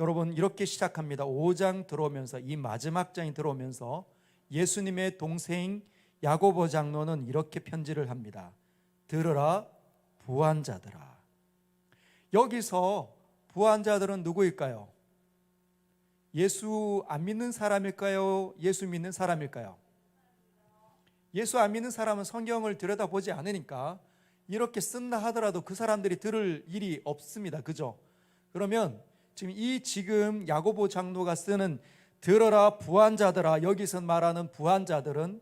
여러분 이렇게 시작합니다. 5장 들어오면서, 이 마지막 장이 들어오면서 예수님의 동생 야고보 장로는 이렇게 편지를 합니다. 들으라 부한 자들아. 여기서 부한 자들은 누구일까요? 예수 안 믿는 사람일까요? 예수 믿는 사람일까요? 예수 안 믿는 사람은 성경을 들여다보지 않으니까 이렇게 쓴다 하더라도 그 사람들이 들을 일이 없습니다. 그죠? 그러면 지금 야고보 장로가 쓰는 들어라 부한 자들아, 여기서 말하는 부한 자들은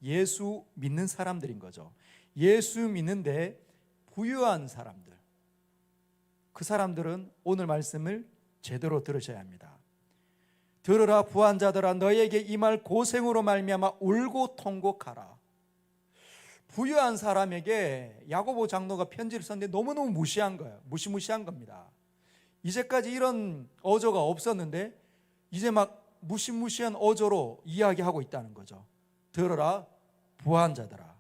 예수 믿는 사람들인 거죠. 예수 믿는데 부유한 사람들, 그 사람들은 오늘 말씀을 제대로 들으셔야 합니다. 들으라 부한 자들아, 너에게 이 말 고생으로 말미암아 울고 통곡하라. 부유한 사람에게 야고보 장로가 편지를 썼는데 너무너무 무시한 거예요. 무시무시한 겁니다. 이제까지 이런 어조가 없었는데 이제 막 무시무시한 어조로 이야기하고 있다는 거죠. 들으라 부한 자들아.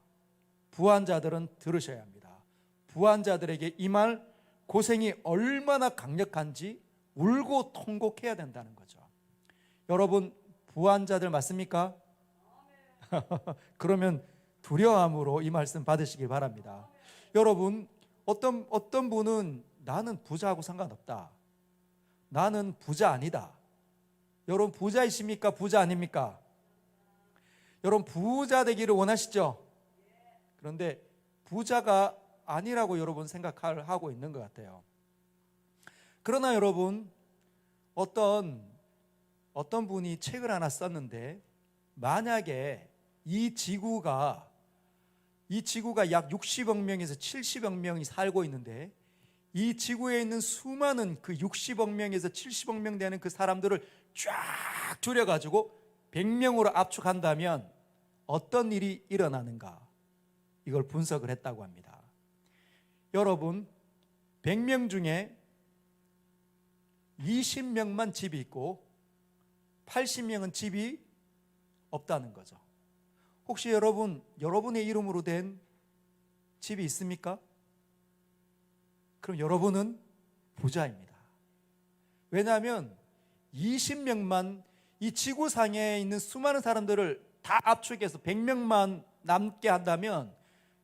부한 자들은 들으셔야 합니다. 부한 자들에게 이 말 고생이 얼마나 강력한지 울고 통곡해야 된다는 거죠. 여러분 부한 자들 맞습니까? 그러면 두려움으로 이 말씀 받으시기 바랍니다. 여러분 어떤 분은 나는 부자하고 상관없다, 나는 부자 아니다. 여러분 부자이십니까? 부자 아닙니까? 여러분 부자 되기를 원하시죠? 그런데 부자가 아니라고 여러분 생각하고 있는 것 같아요. 그러나 여러분 어떤 분이 책을 하나 썼는데, 만약에 이 지구가 약 60억 명에서 70억 명이 살고 있는데, 이 지구에 있는 수많은 그 60억 명에서 70억 명 되는 그 사람들을 쫙 줄여가지고 100명으로 압축한다면 어떤 일이 일어나는가, 이걸 분석을 했다고 합니다. 여러분 100명 중에 20명만 집이 있고 80명은 집이 없다는 거죠. 혹시 여러분의 이름으로 된 집이 있습니까? 그럼 여러분은 부자입니다. 왜냐하면 20명만, 이 지구상에 있는 수많은 사람들을 다 압축해서 100명만 남게 한다면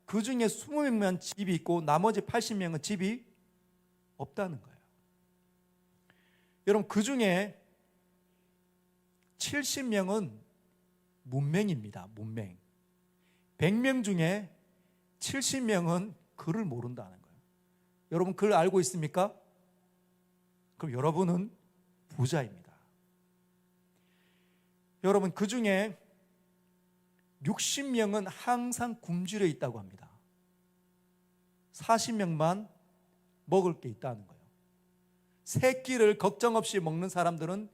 그 중에 20명만 집이 있고 나머지 80명은 집이 없다는 거예요. 여러분 그 중에 70명은 문맹입니다. 문맹. 100명 중에 70명은 글을 모른다는 거예요. 여러분 글 알고 있습니까? 그럼 여러분은 부자입니다. 여러분 그 중에 60명은 항상 굶주려 있다고 합니다. 40명만 먹을 게 있다는 거예요. 세 끼를 걱정 없이 먹는 사람들은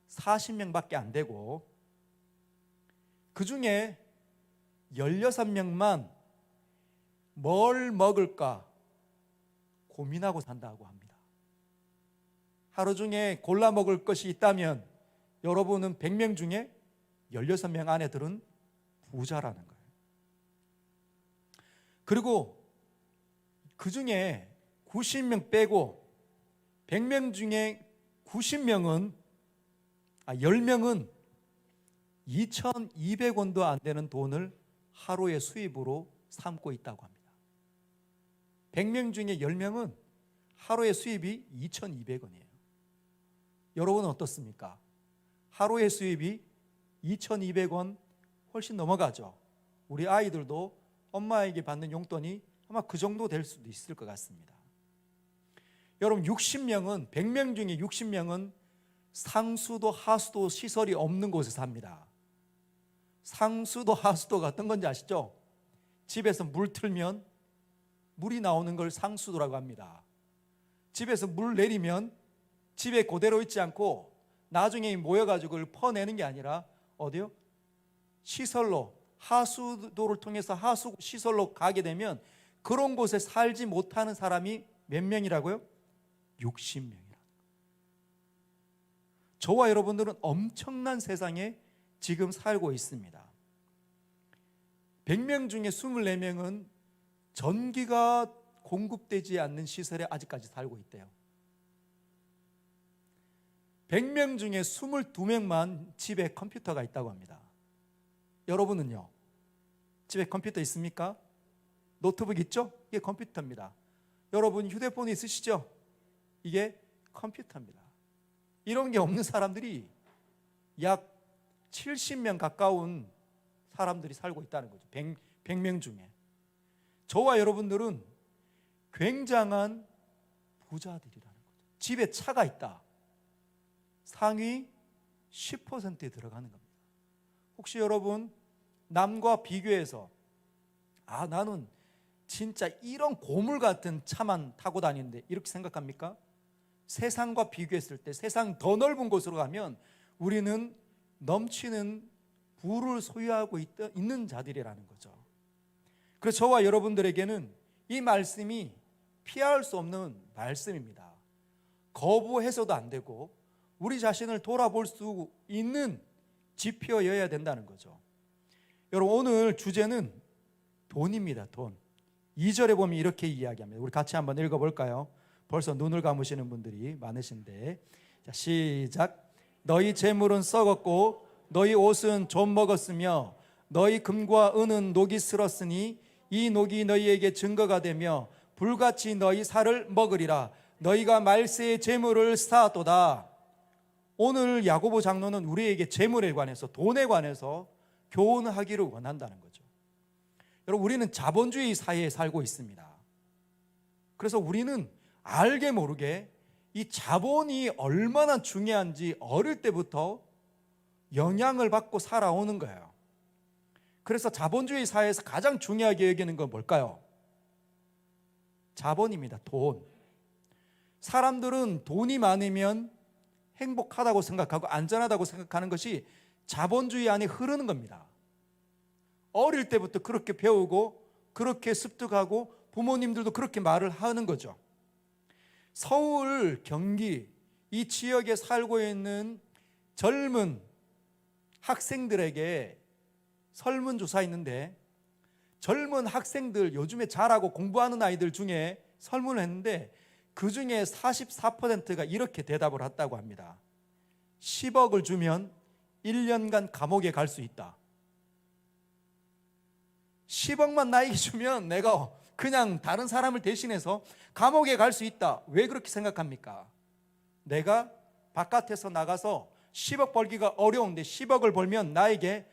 40명밖에 안 되고, 그 중에 16명만 뭘 먹을까 고민하고 산다고 합니다. 하루 중에 골라 먹을 것이 있다면 여러분은 100명 중에 16명 안에 들은 부자라는 거예요. 그리고 그 중에 90명 빼고 100명 중에 10명은 2,200원도 안 되는 돈을 하루의 수입으로 삼고 있다고 합니다. 100명 중에 10명은 하루의 수입이 2,200원이에요. 여러분은 어떻습니까? 하루의 수입이 2,200원 훨씬 넘어가죠. 우리 아이들도 엄마에게 받는 용돈이 아마 그 정도 될 수도 있을 것 같습니다. 여러분 100명 중에 60명은 상수도 하수도 시설이 없는 곳에 삽니다. 상수도 하수도가 어떤 건지 아시죠? 집에서 물 틀면 물이 나오는 걸 상수도라고 합니다. 집에서 물 내리면 집에 그대로 있지 않고 나중에 모여가지고 그걸 퍼내는 게 아니라 어디요? 시설로, 하수도를 통해서 하수 시설로 가게 되면 그런 곳에 살지 못하는 사람이 몇 명이라고요? 60명이라. 저와 여러분들은 엄청난 세상에 지금 살고 있습니다. 100명 중에 24명은 전기가 공급되지 않는 시설에 아직까지 살고 있대요. 100명 중에 22명만 집에 컴퓨터가 있다고 합니다. 여러분은요? 집에 컴퓨터 있습니까? 노트북 있죠? 이게 컴퓨터입니다. 여러분 휴대폰 있으시죠? 이게 컴퓨터입니다. 이런 게 없는 사람들이 약 70명 가까운 사람들이 살고 있다는 거죠. 100명 중에. 저와 여러분들은 굉장한 부자들이라는 거죠. 집에 차가 있다. 상위 10%에 들어가는 겁니다. 혹시 여러분 남과 비교해서 나는 진짜 이런 고물 같은 차만 타고 다니는데 이렇게 생각합니까? 세상과 비교했을 때 세상 더 넓은 곳으로 가면 우리는 넘치는 부를 소유하고 있는 자들이라는 거죠. 그래서 저와 여러분들에게는 이 말씀이 피할 수 없는 말씀입니다. 거부해서도 안 되고 우리 자신을 돌아볼 수 있는 지표여야 된다는 거죠. 여러분 오늘 주제는 돈입니다. 돈. 2절에 보면 이렇게 이야기합니다. 우리 같이 한번 읽어볼까요? 벌써 눈을 감으시는 분들이 많으신데, 자, 시작. 너희 재물은 썩었고 너희 옷은 좀 먹었으며 너희 금과 은은 녹이 슬었으니 이 녹이 너희에게 증거가 되며 불같이 너희 살을 먹으리라. 너희가 말세의 재물을 쌓았도다. 오늘 야고보 장로는 우리에게 재물에 관해서, 돈에 관해서 교훈하기를 원한다는 거죠. 여러분 우리는 자본주의 사회에 살고 있습니다. 그래서 우리는 알게 모르게 이 자본이 얼마나 중요한지 어릴 때부터 영향을 받고 살아오는 거예요. 그래서 자본주의 사회에서 가장 중요하게 여기는 건 뭘까요? 자본입니다. 돈. 사람들은 돈이 많으면 행복하다고 생각하고 안전하다고 생각하는 것이 자본주의 안에 흐르는 겁니다. 어릴 때부터 그렇게 배우고 그렇게 습득하고 부모님들도 그렇게 말을 하는 거죠. 서울, 경기 이 지역에 살고 있는 젊은 학생들에게 설문조사했는데 젊은 학생들 요즘에 잘하고 공부하는 아이들 중에 설문을 했는데 그 중에 44%가 이렇게 대답을 했다고 합니다. 10억을 주면 1년간 감옥에 갈 수 있다. 10억만 나에게 주면 내가 그냥 다른 사람을 대신해서 감옥에 갈 수 있다. 왜 그렇게 생각합니까? 내가 바깥에서 나가서 10억 벌기가 어려운데 10억을 벌면 나에게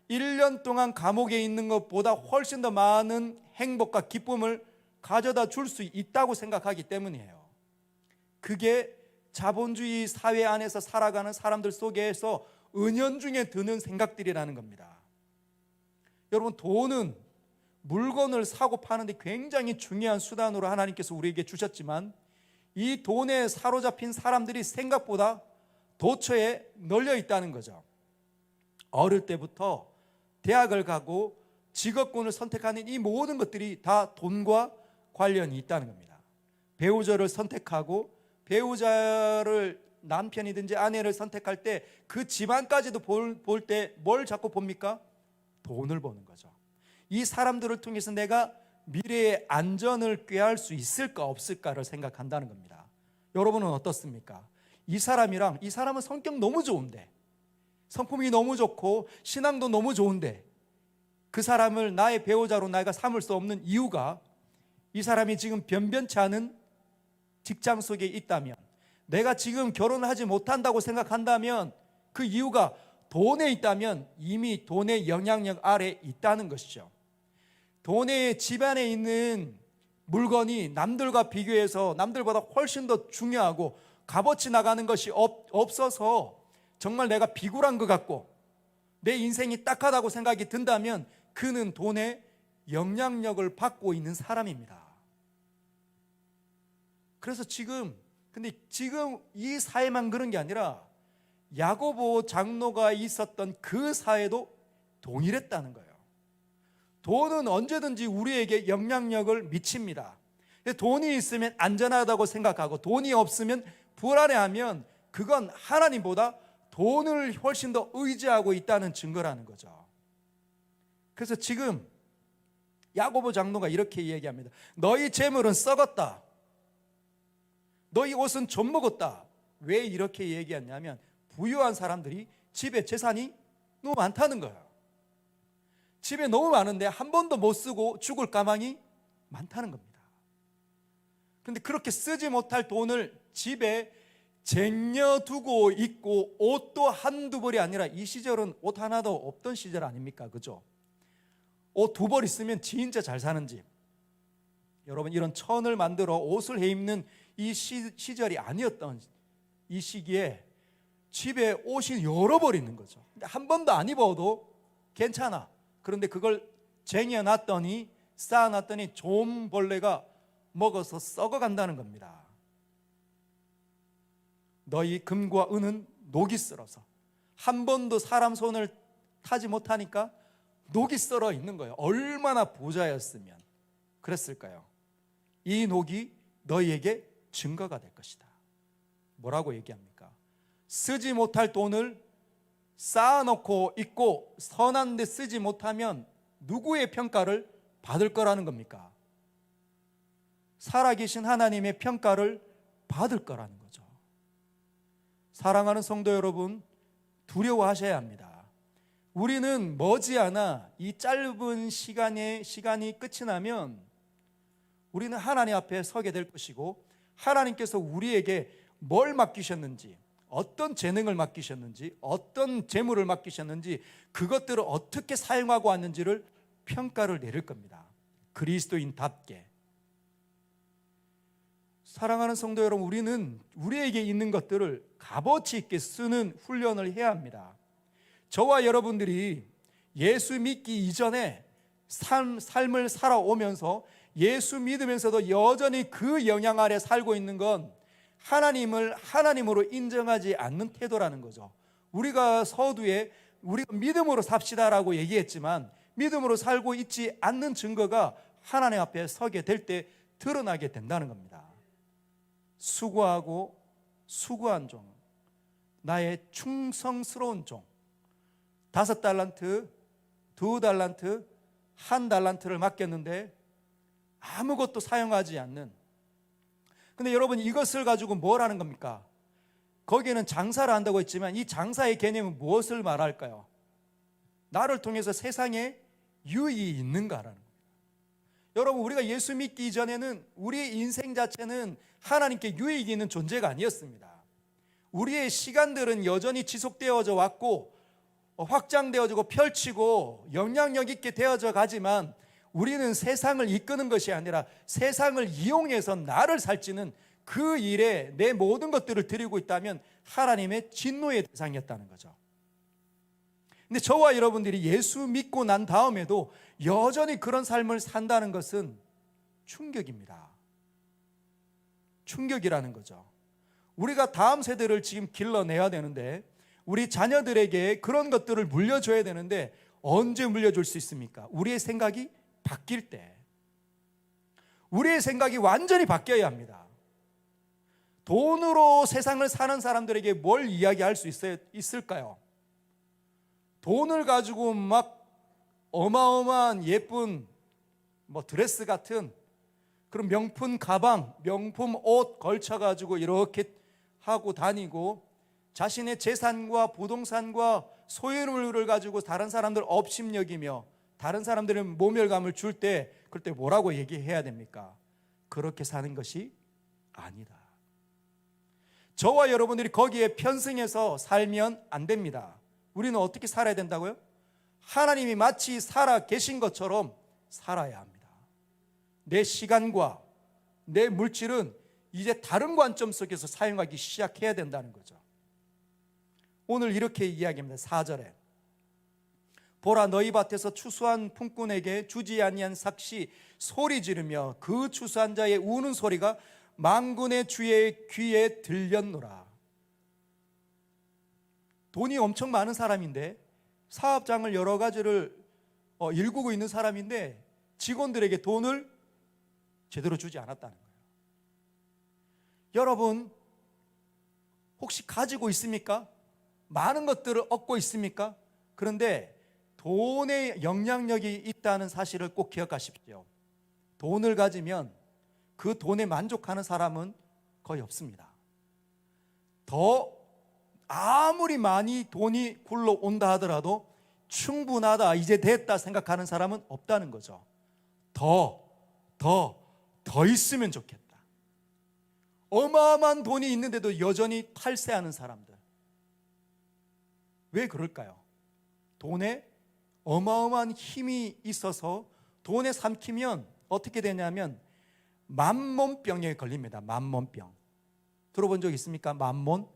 1년 동안 감옥에 있는 것보다 훨씬 더 많은 행복과 기쁨을 가져다 줄 수 있다고 생각하기 때문이에요. 그게 자본주의 사회 안에서 살아가는 사람들 속에서 은연중에 드는 생각들이라는 겁니다. 여러분 돈은 물건을 사고 파는데 굉장히 중요한 수단으로 하나님께서 우리에게 주셨지만 이 돈에 사로잡힌 사람들이 생각보다 도처에 널려 있다는 거죠. 어릴 때부터 대학을 가고 직업군을 선택하는 이 모든 것들이 다 돈과 관련이 있다는 겁니다. 배우자를 선택하고 배우자를 남편이든지 아내를 선택할 때 그 집안까지도 볼 때 뭘 자꾸 봅니까? 돈을 보는 거죠. 이 사람들을 통해서 내가 미래의 안전을 꾀할 수 있을까 없을까를 생각한다는 겁니다. 여러분은 어떻습니까? 이 사람은 성격 너무 좋은데, 성품이 너무 좋고 신앙도 너무 좋은데 그 사람을 나의 배우자로 내가 삼을 수 없는 이유가 이 사람이 지금 변변치 않은 직장 속에 있다면, 내가 지금 결혼을 하지 못한다고 생각한다면 그 이유가 돈에 있다면 이미 돈의 영향력 아래 있다는 것이죠. 돈의 집안에 있는 물건이 남들과 비교해서 남들보다 훨씬 더 중요하고 값어치 나가는 것이 없어서 정말 내가 비굴한 것 같고 내 인생이 딱하다고 생각이 든다면 그는 돈의 영향력을 받고 있는 사람입니다. 그래서 지금 이 사회만 그런 게 아니라 야고보 장로가 있었던 그 사회도 동일했다는 거예요. 돈은 언제든지 우리에게 영향력을 미칩니다. 돈이 있으면 안전하다고 생각하고 돈이 없으면 불안해하면 그건 하나님보다 돈을 훨씬 더 의지하고 있다는 증거라는 거죠. 그래서 지금 야고보 장로가 이렇게 얘기합니다. 너희 재물은 썩었다. 너희 옷은 좀 먹었다. 왜 이렇게 얘기했냐면 부유한 사람들이 집에 재산이 너무 많다는 거예요. 집에 너무 많은데 한 번도 못 쓰고 죽을 가망이 많다는 겁니다. 근데 그렇게 쓰지 못할 돈을 집에 쟁여두고 있고, 옷도 한두 벌이 아니라 이 시절은 옷 하나도 없던 시절 아닙니까? 그죠? 옷 두 벌 있으면 진짜 잘 사는 집. 여러분, 이런 천을 만들어 옷을 해 입는 이 시절이 아니었던 이 시기에 집에 옷이 여러 벌 있는 거죠. 근데 한 번도 안 입어도 괜찮아. 그런데 그걸 쟁여놨더니, 쌓아놨더니 좀벌레가 먹어서 썩어간다는 겁니다. 너희 금과 은은 녹이 썰어서, 한 번도 사람 손을 타지 못하니까 녹이 썰어 있는 거예요. 얼마나 부자였으면 그랬을까요? 이 녹이 너희에게 증거가 될 것이다. 뭐라고 얘기합니까? 쓰지 못할 돈을 쌓아놓고 있고 선한 데 쓰지 못하면 누구의 평가를 받을 거라는 겁니까? 살아계신 하나님의 평가를 받을 거라는 거죠. 사랑하는 성도 여러분, 두려워하셔야 합니다. 우리는 머지않아 이 짧은 시간이 끝이 나면 우리는 하나님 앞에 서게 될 것이고, 하나님께서 우리에게 뭘 맡기셨는지, 어떤 재능을 맡기셨는지, 어떤 재물을 맡기셨는지, 그것들을 어떻게 사용하고 왔는지를 평가를 내릴 겁니다. 그리스도인답게. 사랑하는 성도 여러분, 우리는 우리에게 있는 것들을 값어치 있게 쓰는 훈련을 해야 합니다. 저와 여러분들이 예수 믿기 이전에 삶을 살아오면서 예수 믿으면서도 여전히 그 영향 아래 살고 있는 건 하나님을 하나님으로 인정하지 않는 태도라는 거죠. 우리가 서두에 우리가 믿음으로 삽시다라고 얘기했지만 믿음으로 살고 있지 않는 증거가 하나님 앞에 서게 될 때 드러나게 된다는 겁니다. 수고하고 수고한 종, 나의 충성스러운 종, 5달란트, 2달란트, 1달란트를 맡겼는데 아무것도 사용하지 않는. 근데 여러분, 이것을 가지고 뭘 하는 겁니까? 거기에는 장사를 한다고 했지만 이 장사의 개념은 무엇을 말할까요? 나를 통해서 세상에 유익이 있는가라는 겁니다. 여러분, 우리가 예수 믿기 이전에는 우리의 인생 자체는 하나님께 유익이 있는 존재가 아니었습니다. 우리의 시간들은 여전히 지속되어져 왔고 확장되어지고 펼치고 영향력 있게 되어져 가지만 우리는 세상을 이끄는 것이 아니라 세상을 이용해서 나를 살찌는 그 일에 내 모든 것들을 드리고 있다면 하나님의 진노의 대상이었다는 거죠. 근데 저와 여러분들이 예수 믿고 난 다음에도 여전히 그런 삶을 산다는 것은 충격입니다. 충격이라는 거죠. 우리가 다음 세대를 지금 길러내야 되는데, 우리 자녀들에게 그런 것들을 물려줘야 되는데 언제 물려줄 수 있습니까? 우리의 생각이 바뀔 때. 우리의 생각이 완전히 바뀌어야 합니다. 돈으로 세상을 사는 사람들에게 뭘 이야기할 수 있을까요? 돈을 가지고 막 어마어마한 예쁜 드레스 같은 그런 명품 가방, 명품 옷 걸쳐가지고 이렇게 하고 다니고, 자신의 재산과 부동산과 소유물을 가지고 다른 사람들 업심여기며 다른 사람들은 모멸감을 줄 때, 그럴 때 뭐라고 얘기해야 됩니까? 그렇게 사는 것이 아니다. 저와 여러분들이 거기에 편승해서 살면 안 됩니다. 우리는 어떻게 살아야 된다고요? 하나님이 마치 살아 계신 것처럼 살아야 합니다. 내 시간과 내 물질은 이제 다른 관점 속에서 사용하기 시작해야 된다는 거죠. 오늘 이렇게 이야기합니다. 4절에 보라, 너희 밭에서 추수한 품꾼에게 주지 아니한 삭시 소리 지르며 그 추수한 자의 우는 소리가 만군의 주의 귀에 들렸노라. 돈이 엄청 많은 사람인데, 사업장을 여러 가지를 일구고 있는 사람인데 직원들에게 돈을 제대로 주지 않았다는 거예요. 여러분, 혹시 가지고 있습니까? 많은 것들을 얻고 있습니까? 그런데 돈의 영향력이 있다는 사실을 꼭 기억하십시오. 돈을 가지면 그 돈에 만족하는 사람은 거의 없습니다. 더 아무리 많이 돈이 굴러온다 하더라도 충분하다, 이제 됐다 생각하는 사람은 없다는 거죠. 더 있으면 좋겠다. 어마어마한 돈이 있는데도 여전히 탈세하는 사람들. 왜 그럴까요? 돈에 어마어마한 힘이 있어서 돈에 삼키면 어떻게 되냐면 만몬병에 걸립니다. 만몬병. 들어본 적 있습니까? 만몬.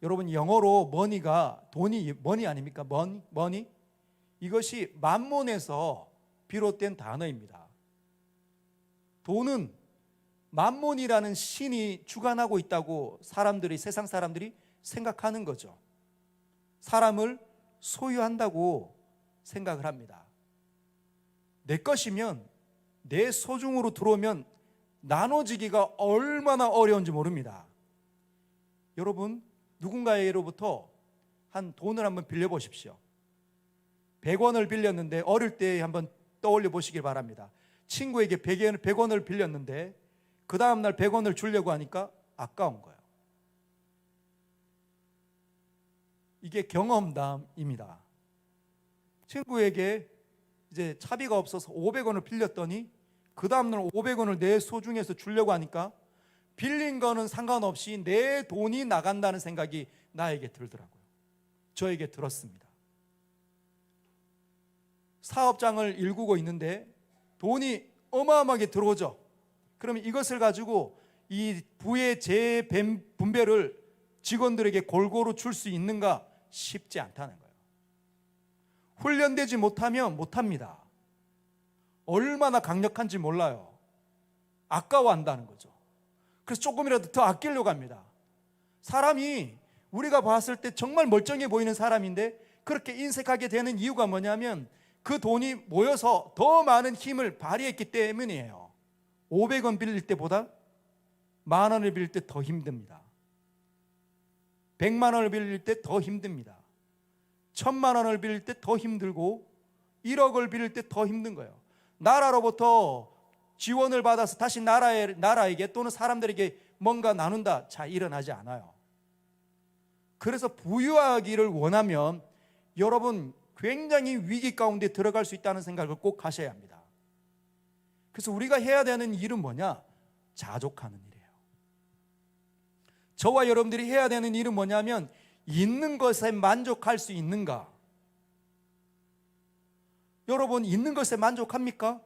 여러분, 영어로 머니가 돈이 머니 아닙니까? 머니. 이것이 만몬에서 비롯된 단어입니다. 돈은 만몬이라는 신이 주관하고 있다고 세상 사람들이 생각하는 거죠. 사람을 소유한다고 생각을 합니다. 내 것이면, 내 소중으로 들어오면 나눠지기가 얼마나 어려운지 모릅니다. 여러분, 누군가에게로부터 한 돈을 한번 빌려보십시오. 100원을 빌렸는데, 어릴 때 한번 떠올려 보시길 바랍니다. 친구에게 100원을 빌렸는데 그 다음날 100원을 주려고 하니까 아까운 거예요. 이게 경험담입니다. 친구에게 이제 차비가 없어서 500원을 빌렸더니 그 다음날 500원을 내 소중에서 주려고 하니까 빌린 거는 상관없이 내 돈이 나간다는 생각이 나에게 들더라고요. 저에게 들었습니다. 사업장을 일구고 있는데 돈이 어마어마하게 들어오죠. 그러면 이것을 가지고 이 부의 재분배를 직원들에게 골고루 줄 수 있는가? 쉽지 않다는 거예요. 훈련되지 못하면 못합니다. 얼마나 강력한지 몰라요. 아까워한다는 거죠. 그래서 조금이라도 더 아끼려고 합니다. 사람이 우리가 봤을 때 정말 멀쩡해 보이는 사람인데 그렇게 인색하게 되는 이유가 뭐냐면 그 돈이 모여서 더 많은 힘을 발휘했기 때문이에요. 500원 빌릴 때보다 10,000원을 빌릴 때 더 힘듭니다. 100만 원을 빌릴 때 더 힘듭니다. 1,000만 원을 빌릴 때 더 힘들고 1억을 빌릴 때 더 힘든 거예요. 나라로부터 지원을 받아서 다시 나라에게 또는 사람들에게 뭔가 나눈다, 잘 일어나지 않아요. 그래서 부유하기를 원하면 여러분 굉장히 위기 가운데 들어갈 수 있다는 생각을 꼭 하셔야 합니다. 그래서 우리가 해야 되는 일은 뭐냐? 자족하는 일이에요. 저와 여러분들이 해야 되는 일은 뭐냐면 있는 것에 만족할 수 있는가? 여러분, 있는 것에 만족합니까?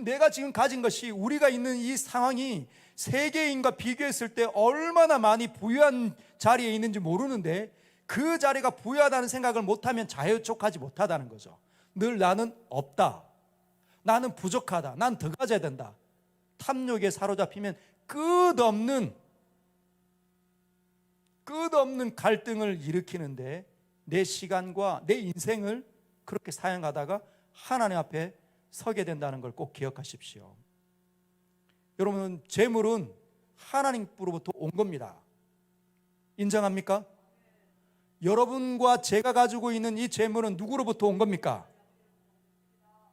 내가 지금 가진 것이, 우리가 있는 이 상황이 세계인과 비교했을 때 얼마나 많이 부유한 자리에 있는지 모르는데 그 자리가 부유하다는 생각을 못하면 자유족하지 못하다는 거죠. 늘 나는 없다, 나는 부족하다, 난 더 가져야 된다. 탐욕에 사로잡히면 끝없는 갈등을 일으키는데 내 시간과 내 인생을 그렇게 사용하다가 하나님 앞에 서게 된다는 걸 꼭 기억하십시오. 여러분, 재물은 하나님으로부터 온 겁니다. 인정합니까? 여러분과 제가 가지고 있는 이 재물은 누구로부터 온 겁니까?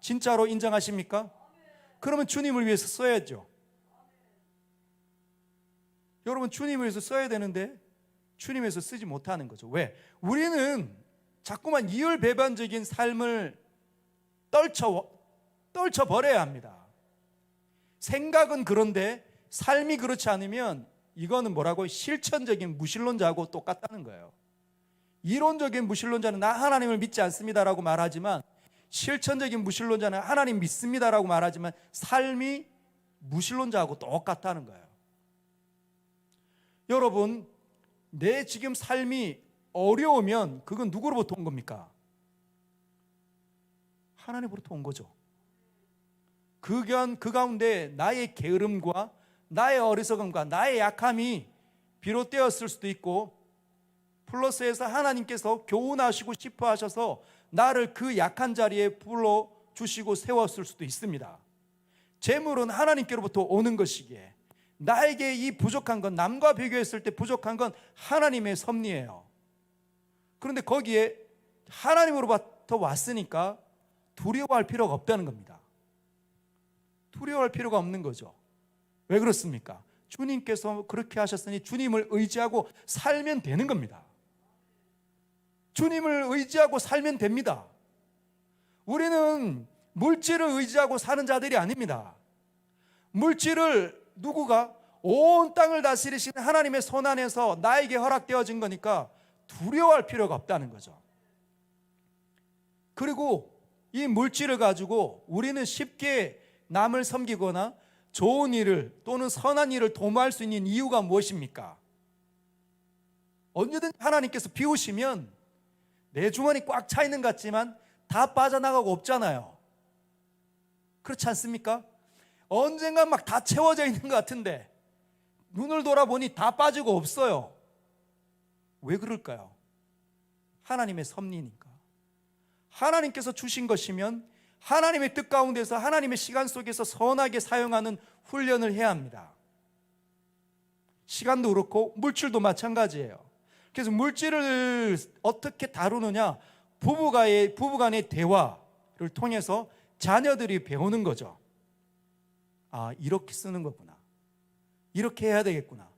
진짜로 인정하십니까? 그러면 주님을 위해서 써야죠. 여러분, 주님을 위해서 써야 되는데 주님에서 쓰지 못하는 거죠. 왜? 우리는 자꾸만 이율배반적인 삶을 떨쳐버려야 합니다. 생각은 그런데 삶이 그렇지 않으면 이거는 뭐라고? 실천적인 무신론자하고 똑같다는 거예요. 이론적인 무신론자는 나 하나님을 믿지 않습니다라고 말하지만, 실천적인 무신론자는 하나님 믿습니다라고 말하지만 삶이 무신론자하고 똑같다는 거예요. 여러분, 내 지금 삶이 어려우면 그건 누구로부터 온 겁니까? 하나님으로부터 온 거죠. 그 가운데 나의 게으름과 나의 어리석음과 나의 약함이 비롯되었을 수도 있고, 플러스해서 하나님께서 교훈하시고 싶어 하셔서 나를 그 약한 자리에 불러주시고 세웠을 수도 있습니다. 재물은 하나님께로부터 오는 것이기에 나에게 이 부족한 건, 남과 비교했을 때 부족한 건 하나님의 섭리예요. 그런데 거기에 하나님으로부터 왔으니까 두려워할 필요가 없다는 겁니다. 두려워할 필요가 없는 거죠. 왜 그렇습니까? 주님께서 그렇게 하셨으니 주님을 의지하고 살면 되는 겁니다. 주님을 의지하고 살면 됩니다. 우리는 물질을 의지하고 사는 자들이 아닙니다. 물질을 누구가? 온 땅을 다스리시는 하나님의 손 안에서 나에게 허락되어진 거니까 두려워할 필요가 없다는 거죠. 그리고 이 물질을 가지고 우리는 쉽게 남을 섬기거나 좋은 일을 또는 선한 일을 도모할 수 있는 이유가 무엇입니까? 언제든지 하나님께서 비우시면 내 주머니 꽉 차 있는 것 같지만 다 빠져나가고 없잖아요. 그렇지 않습니까? 언젠가 막 다 채워져 있는 것 같은데 눈을 돌아보니 다 빠지고 없어요. 왜 그럴까요? 하나님의 섭리니까. 하나님께서 주신 것이면 하나님의 뜻 가운데서 하나님의 시간 속에서 선하게 사용하는 훈련을 해야 합니다. 시간도 그렇고 물질도 마찬가지예요. 그래서 물질을 어떻게 다루느냐, 부부간의 대화를 통해서 자녀들이 배우는 거죠. 아, 이렇게 쓰는 거구나, 이렇게 해야 되겠구나.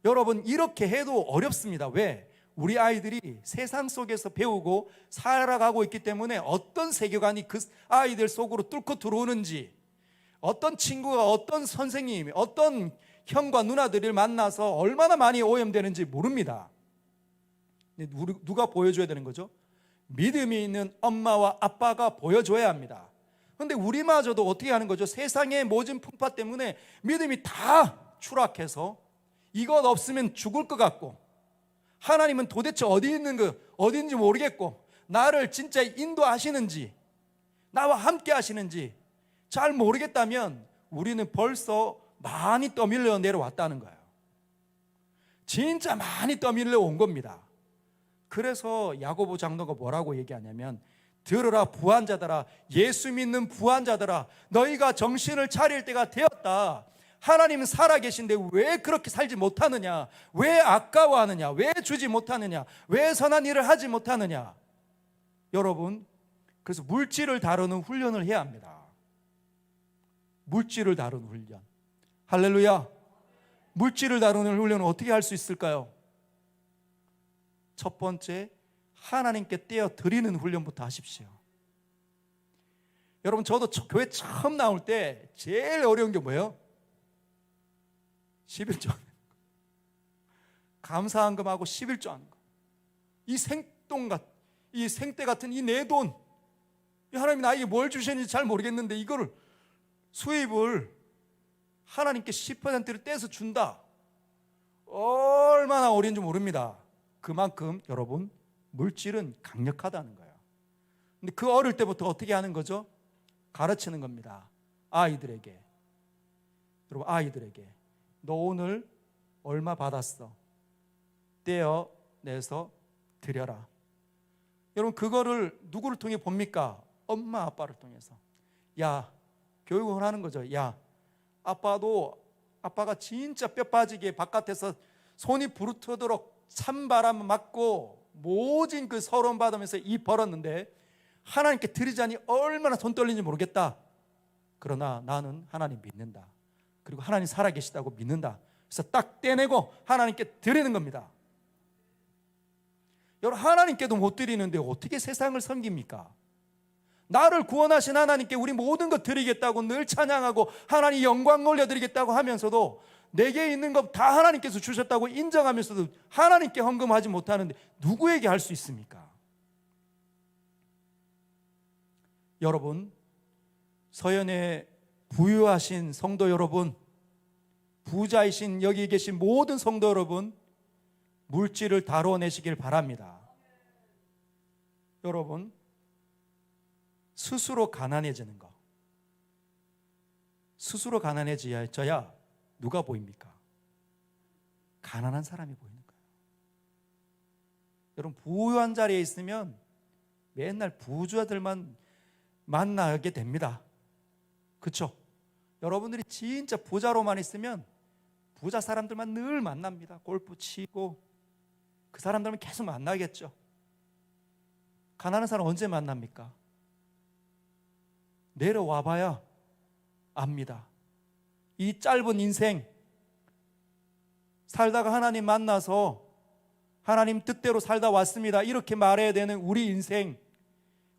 여러분, 이렇게 해도 어렵습니다. 왜? 우리 아이들이 세상 속에서 배우고 살아가고 있기 때문에 어떤 세계관이 그 아이들 속으로 뚫고 들어오는지, 어떤 친구가 어떤 선생님이 어떤 형과 누나들을 만나서 얼마나 많이 오염되는지 모릅니다. 누가 보여줘야 되는 거죠? 믿음이 있는 엄마와 아빠가 보여줘야 합니다. 그런데 우리마저도 어떻게 하는 거죠? 세상의 모진 풍파 때문에 믿음이 다 추락해서 이것 없으면 죽을 것 같고, 하나님은 도대체 어디 있는 거 어딘지 모르겠고, 나를 진짜 인도하시는지 나와 함께 하시는지 잘 모르겠다면 우리는 벌써 많이 떠밀려 내려왔다는 거예요. 진짜 많이 떠밀려 온 겁니다. 그래서 야고보 장로가 뭐라고 얘기하냐면, 들으라 부한자들아, 예수 믿는 부한자들아, 너희가 정신을 차릴 때가 되었다. 하나님은 살아계신데 왜 그렇게 살지 못하느냐? 왜 아까워하느냐? 왜 주지 못하느냐? 왜 선한 일을 하지 못하느냐? 여러분, 그래서 물질을 다루는 훈련을 해야 합니다. 물질을 다루는 훈련. 할렐루야. 물질을 다루는 훈련은 어떻게 할 수 있을까요? 첫 번째, 하나님께 떼어 드리는 훈련부터 하십시오. 여러분, 저도 교회 처음 나올 때 제일 어려운 게 뭐예요? 11조 감사한금하고 11조 하는 거. 이 생떼 같은 이 내 돈, 하나님이 나에게 뭘 주시는지 잘 모르겠는데 이거를 수입을 하나님께 10%를 떼서 준다. 얼마나 어려운지 모릅니다. 그만큼 여러분, 물질은 강력하다는 거예요. 근데 그 어릴 때부터 어떻게 하는 거죠? 가르치는 겁니다. 아이들에게. 여러분, 아이들에게 너 오늘 얼마 받았어? 떼어내서 드려라. 여러분, 그거를 누구를 통해 봅니까? 엄마 아빠를 통해서. 야, 교육을 하는 거죠. 야, 아빠가 진짜 뼈 빠지게 바깥에서 손이 부르트도록 찬바람 맞고 모진 그 서러움 받으면서 입 벌었는데 하나님께 드리자니 얼마나 손 떨리는지 모르겠다. 그러나 나는 하나님 믿는다. 그리고 하나님 살아계시다고 믿는다. 그래서 딱 떼내고 하나님께 드리는 겁니다. 여러분, 하나님께도 못 드리는데 어떻게 세상을 섬깁니까? 나를 구원하신 하나님께 우리 모든 것 드리겠다고 늘 찬양하고 하나님 영광 올려드리겠다고 하면서도 내게 있는 것 다 하나님께서 주셨다고 인정하면서도 하나님께 헌금하지 못하는데 누구에게 할 수 있습니까? 여러분, 서연에 부유하신 성도 여러분, 부자이신 여기 계신 모든 성도 여러분, 물질을 다뤄내시길 바랍니다. 여러분, 스스로 가난해지는 거, 스스로 가난해져야 누가 보입니까? 가난한 사람이 보이는 거예요. 여러분, 부유한 자리에 있으면 맨날 부자들만 만나게 됩니다. 그렇죠? 여러분들이 진짜 부자로만 있으면 부자 사람들만 늘 만납니다. 골프 치고 그 사람들만 계속 만나겠죠. 가난한 사람 언제 만납니까? 내려와 봐야 압니다. 이 짧은 인생 살다가 하나님 만나서 하나님 뜻대로 살다 왔습니다, 이렇게 말해야 되는 우리 인생,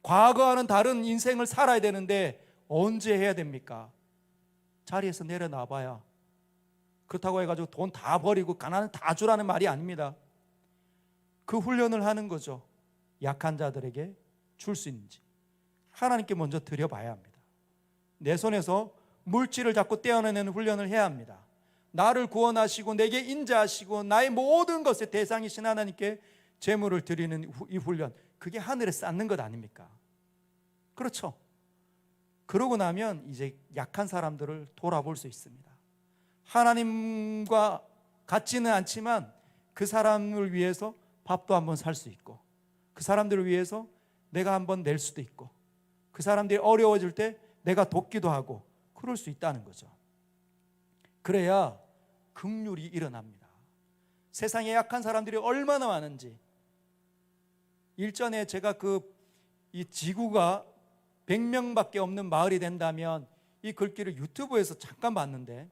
과거와는 다른 인생을 살아야 되는데 언제 해야 됩니까? 자리에서 내려놔봐야. 그렇다고 해가지고 돈 다 버리고 가난을 다 주라는 말이 아닙니다. 그 훈련을 하는 거죠. 약한 자들에게 줄 수 있는지 하나님께 먼저 드려봐야 합니다. 내 손에서 물질을 자꾸 떼어내는 훈련을 해야 합니다. 나를 구원하시고 내게 인자하시고 나의 모든 것의 대상이신 하나님께 제물을 드리는 이 훈련, 그게 하늘에 쌓는 것 아닙니까? 그렇죠. 그러고 나면 이제 약한 사람들을 돌아볼 수 있습니다. 하나님과 같지는 않지만 그 사람을 위해서 밥도 한번 살 수 있고, 그 사람들을 위해서 내가 한번 낼 수도 있고, 그 사람들이 어려워질 때 내가 돕기도 하고, 그럴 수 있다는 거죠. 그래야 긍휼이 일어납니다. 세상에 약한 사람들이 얼마나 많은지. 일전에 제가 이 지구가 100명밖에 없는 마을이 된다면, 이 글귀를 유튜브에서 잠깐 봤는데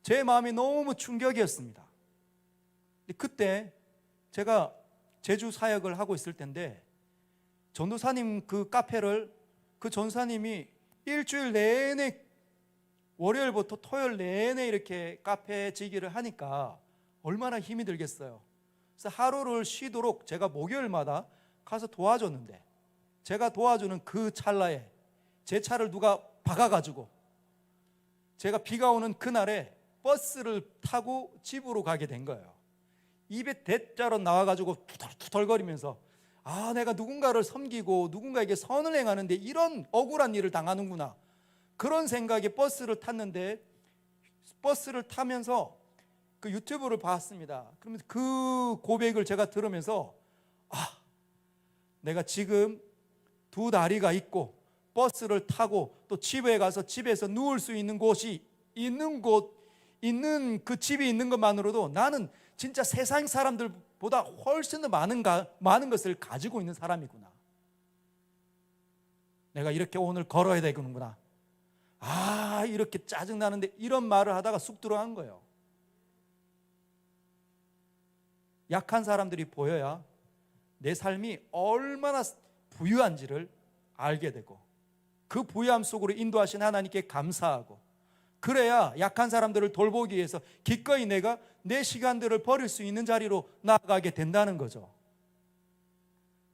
제 마음이 너무 충격이었습니다. 그때 제가 제주 사역을 하고 있을 텐데, 전도사님 그 카페를, 그 전사님이 일주일 내내, 월요일부터 토요일 내내 이렇게 카페 지기를 하니까 얼마나 힘이 들겠어요. 그래서 하루를 쉬도록 제가 목요일마다 가서 도와줬는데, 제가 도와주는 그 찰나에 제 차를 누가 박아가지고 제가 비가 오는 그날에 버스를 타고 집으로 가게 된 거예요. 입에 대자로 나와가지고 투덜투덜거리면서, 아, 내가 누군가를 섬기고 누군가에게 선을 행하는데 이런 억울한 일을 당하는구나, 그런 생각에 버스를 탔는데, 버스를 타면서 그 유튜브를 봤습니다. 그러면서 그 고백을 제가 들으면서, 아, 내가 지금 두 다리가 있고 버스를 타고 또 집에 가서 집에서 누울 수 있는 곳이 있는 그 집이 있는 것만으로도 나는 진짜 세상 사람들보다 훨씬 더 많은 것을 가지고 있는 사람이구나. 내가 이렇게 오늘 걸어야 되겠구나. 아, 이렇게 짜증나는데, 이런 말을 하다가 쑥 들어간 거예요. 약한 사람들이 보여야 내 삶이 얼마나 부유한지를 알게 되고, 그 부유함 속으로 인도하신 하나님께 감사하고, 그래야 약한 사람들을 돌보기 위해서 기꺼이 내가 내 시간들을 버릴 수 있는 자리로 나아가게 된다는 거죠.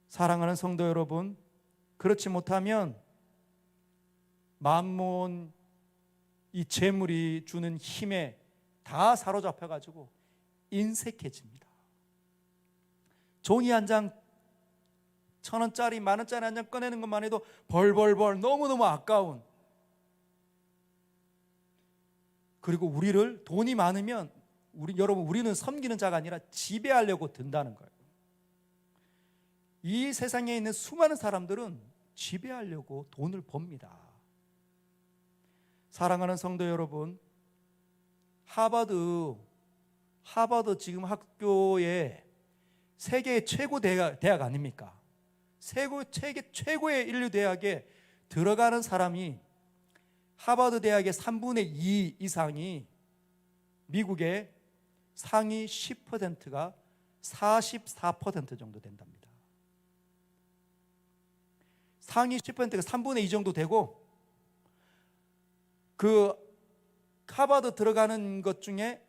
사랑하는 성도 여러분, 그렇지 못하면 만몬, 이 재물이 주는 힘에 다 사로잡혀가지고 인색해집니다. 종이 한 장, 1,000원짜리, 10,000원짜리 한 장 꺼내는 것만 해도 벌벌벌 너무너무 아까운, 그리고 우리를, 돈이 많으면 여러분, 우리는 섬기는 자가 아니라 지배하려고 든다는 거예요. 이 세상에 있는 수많은 사람들은 지배하려고 돈을 법니다. 사랑하는 성도 여러분, 하버드 지금 학교에 세계 최고 대학 아닙니까? 세계 최고의 인류 대학에 들어가는 사람이, 하버드 대학의 3분의 2 이상이 미국의 상위 10%가 44% 정도 된답니다. 상위 10%가 3분의 2 정도 되고, 그 하버드 들어가는 것 중에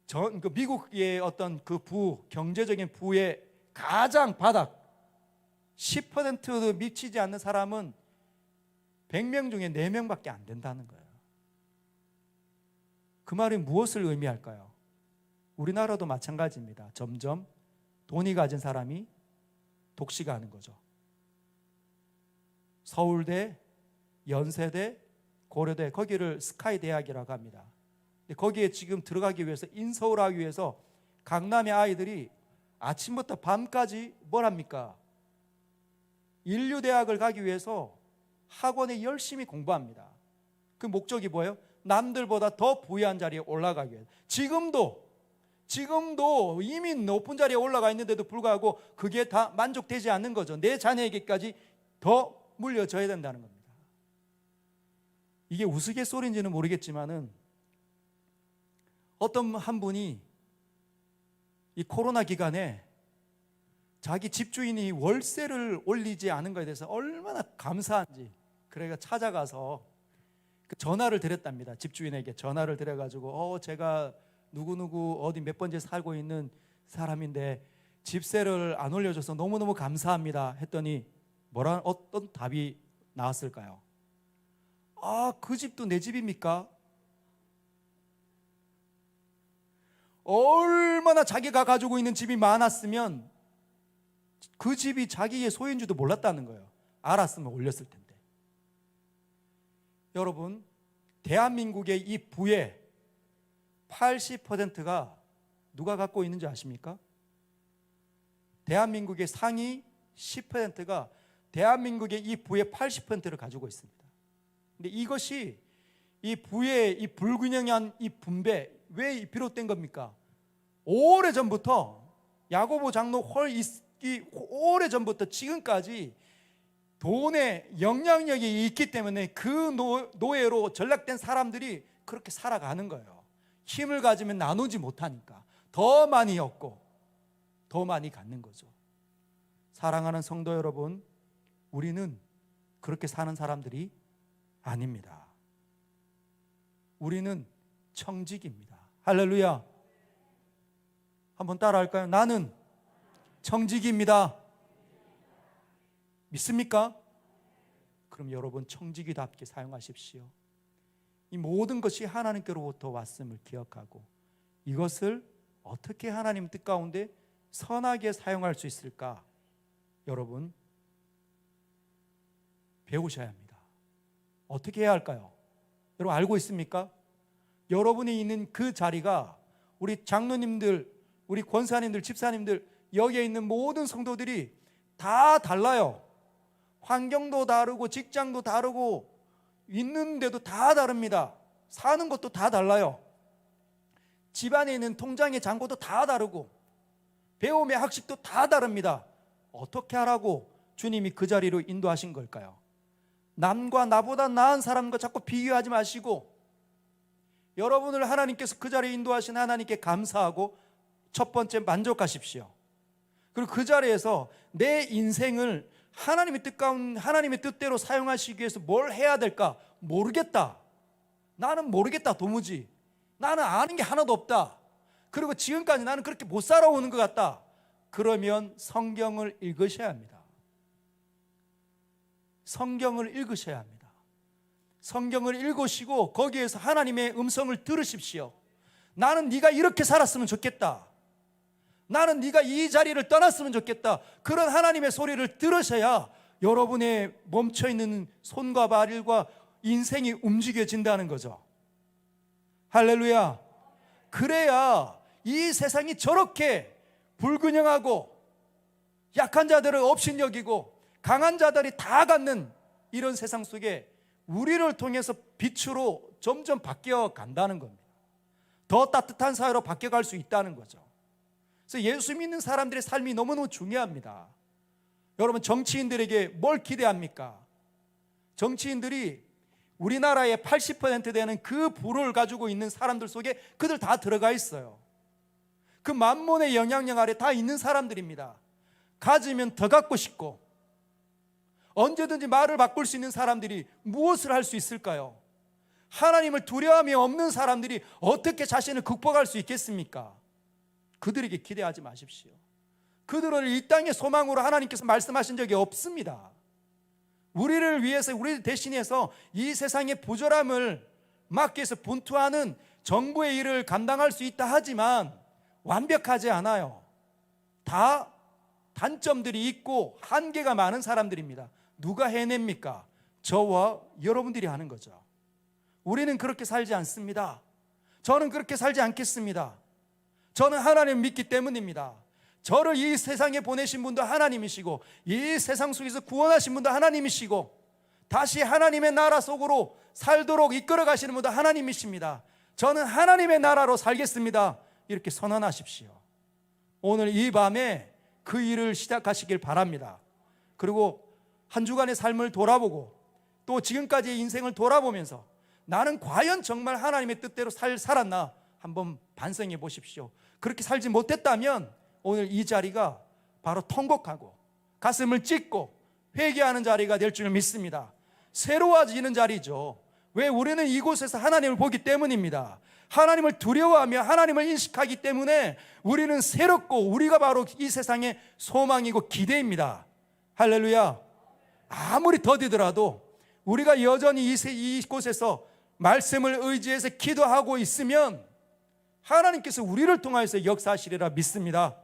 그 미국의 어떤 그 경제적인 부의 가장 바닥 10%도 미치지 않는 사람은 100명 중에 4명밖에 안 된다는 거예요. 그 말이 무엇을 의미할까요? 우리나라도 마찬가지입니다. 점점 돈이 가진 사람이 독식하는 거죠. 서울대, 연세대, 고려대, 거기를 스카이 대학이라고 합니다. 거기에 지금 들어가기 위해서, 인서울하기 위해서 강남의 아이들이 아침부터 밤까지 뭘 합니까? 인류대학을 가기 위해서 학원에 열심히 공부합니다. 그 목적이 뭐예요? 남들보다 더 부유한 자리에 올라가기 위해서. 지금도 이미 높은 자리에 올라가 있는데도 불구하고 그게 다 만족되지 않는 거죠. 내 자녀에게까지 더 물려줘야 된다는 겁니다. 이게 우스갯소리인지는 모르겠지만은, 어떤 한 분이 이 코로나 기간에 자기 집주인이 월세를 올리지 않은 것에 대해서 얼마나 감사한지, 그래가 찾아가서 전화를 드렸답니다. 집주인에게 전화를 드려가지고 제가 누구누구 어디 몇 번째 살고 있는 사람인데 집세를 안 올려줘서 너무너무 감사합니다 했더니 어떤 답이 나왔을까요? 그 집도 내 집입니까? 얼마나 자기가 가지고 있는 집이 많았으면 그 집이 자기의 소유인 줄도 몰랐다는 거예요. 알았으면 올렸을 텐데. 여러분, 대한민국의 이 부의 80%가 누가 갖고 있는지 아십니까? 대한민국의 상위 10%가 대한민국의 이 부의 80%를 가지고 있습니다. 근데 이것이 이 부의 이 불균형한 이 분배, 왜 비롯된 겁니까? 오래전부터 야고보 장로 오래전부터 지금까지 돈의 영향력이 있기 때문에 그 노예로 전락된 사람들이 그렇게 살아가는 거예요. 힘을 가지면 나누지 못하니까 더 많이 얻고 더 많이 갖는 거죠. 사랑하는 성도 여러분, 우리는 그렇게 사는 사람들이 아닙니다. 우리는 청직입니다. 할렐루야. 한번 따라할까요? 나는 청직입니다. 믿습니까? 그럼 여러분 청지기답게 사용하십시오. 이 모든 것이 하나님께로부터 왔음을 기억하고 이것을 어떻게 하나님 뜻 가운데 선하게 사용할 수 있을까? 여러분 배우셔야 합니다. 어떻게 해야 할까요? 여러분 알고 있습니까? 여러분이 있는 그 자리가 우리 장로님들, 우리 권사님들, 집사님들, 여기에 있는 모든 성도들이 다 달라요. 환경도 다르고 직장도 다르고 있는데도 다 다릅니다. 사는 것도 다 달라요. 집안에 있는 통장의 잔고도 다 다르고 배움의 학식도 다 다릅니다. 어떻게 하라고 주님이 그 자리로 인도하신 걸까요? 남과 나보다 나은 사람과 자꾸 비교하지 마시고 여러분을 하나님께서 그 자리에 인도하신 하나님께 감사하고 첫 번째 만족하십시오. 그리고 그 자리에서 내 인생을 하나님의 뜻대로 사용하시기 위해서 뭘 해야 될까? 모르겠다. 나는 모르겠다. 도무지. 나는 아는 게 하나도 없다. 그리고 지금까지 나는 그렇게 못 살아오는 것 같다. 그러면 성경을 읽으셔야 합니다. 성경을 읽으셔야 합니다. 성경을 읽으시고 거기에서 하나님의 음성을 들으십시오. 나는 네가 이렇게 살았으면 좋겠다. 나는 네가 이 자리를 떠났으면 좋겠다. 그런 하나님의 소리를 들으셔야 여러분의 멈춰있는 손과 발과 인생이 움직여진다는 거죠. 할렐루야. 그래야 이 세상이 저렇게 불균형하고 약한 자들을 업신여기고 강한 자들이 다 갖는 이런 세상 속에 우리를 통해서 빛으로 점점 바뀌어 간다는 겁니다. 더 따뜻한 사회로 바뀌어갈 수 있다는 거죠. 그래서 예수 믿는 사람들의 삶이 너무너무 중요합니다. 여러분 정치인들에게 뭘 기대합니까? 정치인들이 우리나라의 80% 되는 그 부를 가지고 있는 사람들 속에 그들 다 들어가 있어요. 그 만몬의 영향력 아래 다 있는 사람들입니다. 가지면 더 갖고 싶고 언제든지 말을 바꿀 수 있는 사람들이 무엇을 할 수 있을까요? 하나님을 두려움이 없는 사람들이 어떻게 자신을 극복할 수 있겠습니까? 그들에게 기대하지 마십시오. 그들을 이 땅의 소망으로 하나님께서 말씀하신 적이 없습니다. 우리를 위해서, 우리 대신해서 이 세상의 부조람을 막기 위해서 분투하는 정부의 일을 감당할 수 있다 하지만 완벽하지 않아요. 다 단점들이 있고 한계가 많은 사람들입니다. 누가 해냅니까? 저와 여러분들이 하는 거죠. 우리는 그렇게 살지 않습니다. 저는 그렇게 살지 않겠습니다. 저는 하나님을 믿기 때문입니다. 저를 이 세상에 보내신 분도 하나님이시고 이 세상 속에서 구원하신 분도 하나님이시고 다시 하나님의 나라 속으로 살도록 이끌어 가시는 분도 하나님이십니다. 저는 하나님의 나라로 살겠습니다. 이렇게 선언하십시오. 오늘 이 밤에 그 일을 시작하시길 바랍니다. 그리고 한 주간의 삶을 돌아보고 또 지금까지의 인생을 돌아보면서 나는 과연 정말 하나님의 뜻대로 살았나 한번 반성해 보십시오. 그렇게 살지 못했다면 오늘 이 자리가 바로 통곡하고 가슴을 찢고 회개하는 자리가 될 줄 믿습니다. 새로워지는 자리죠. 왜? 우리는 이곳에서 하나님을 보기 때문입니다. 하나님을 두려워하며 하나님을 인식하기 때문에 우리는 새롭고 우리가 바로 이 세상의 소망이고 기대입니다. 할렐루야. 아무리 더디더라도 우리가 여전히 이곳에서 말씀을 의지해서 기도하고 있으면 하나님께서 우리를 통하여서 역사하시리라 믿습니다.